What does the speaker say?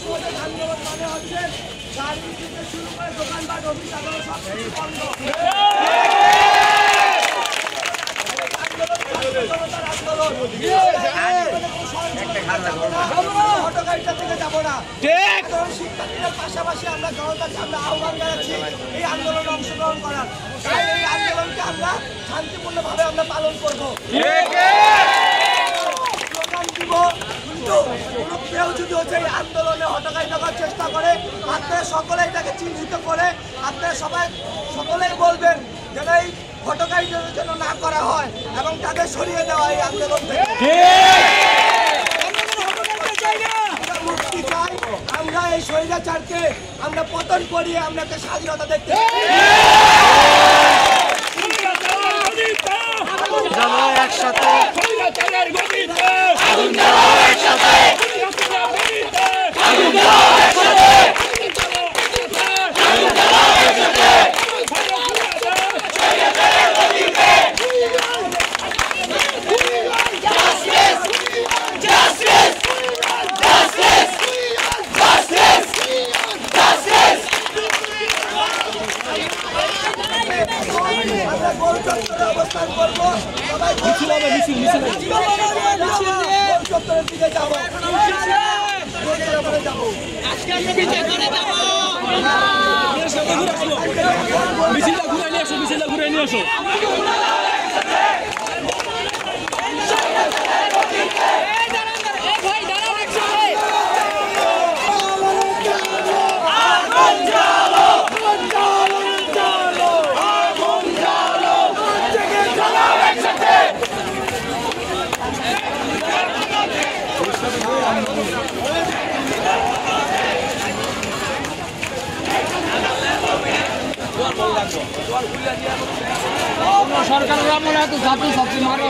সমাজের আন্দোলন মানে হচ্ছে গাড়ি থেকে শুরু করে দোকানপাট অফিস আদালত সব কিছু বন্ধ। হটগাড়িটা থেকে যাবো না। শিক্ষার্থীদের পাশাপাশি আমরা জনতাকে আমরা আহ্বান জানাচ্ছি এই আন্দোলনে অংশগ্রহণ করার। এই আন্দোলনকে আমরা শান্তিপূর্ণভাবে আমরা পালন করবো, স্লোগান দিব। কিন্তু কোনো কেউ যদি হচ্ছে এই আন্দোলনে হটগাড়ি দেওয়ার চেষ্টা করে, আপনারা সকলে এটাকে চিহ্নিত করে আপনারা সকলেই বলবেন যেন এই হটগাড়িটার জন্য না করা হয় এবং তাদের সরিয়ে দেওয়া এই আন্দোলন থেকে। মুক্তি চাই, আমরা এই স্বৈরাচারকে আমরা পতন করিয়ে আমরা একটা স্বাধীনতা দেখতে একসাথে অবস্থান করবো। সবাই চত্বরের দিকে যাবো, মিছিলটা ঘুরে নিয়ে আসো, মিছিলটা ঘুরে নিয়ে আসো। সরকারের আমলে এত ছাত্র ছাত্রী মারা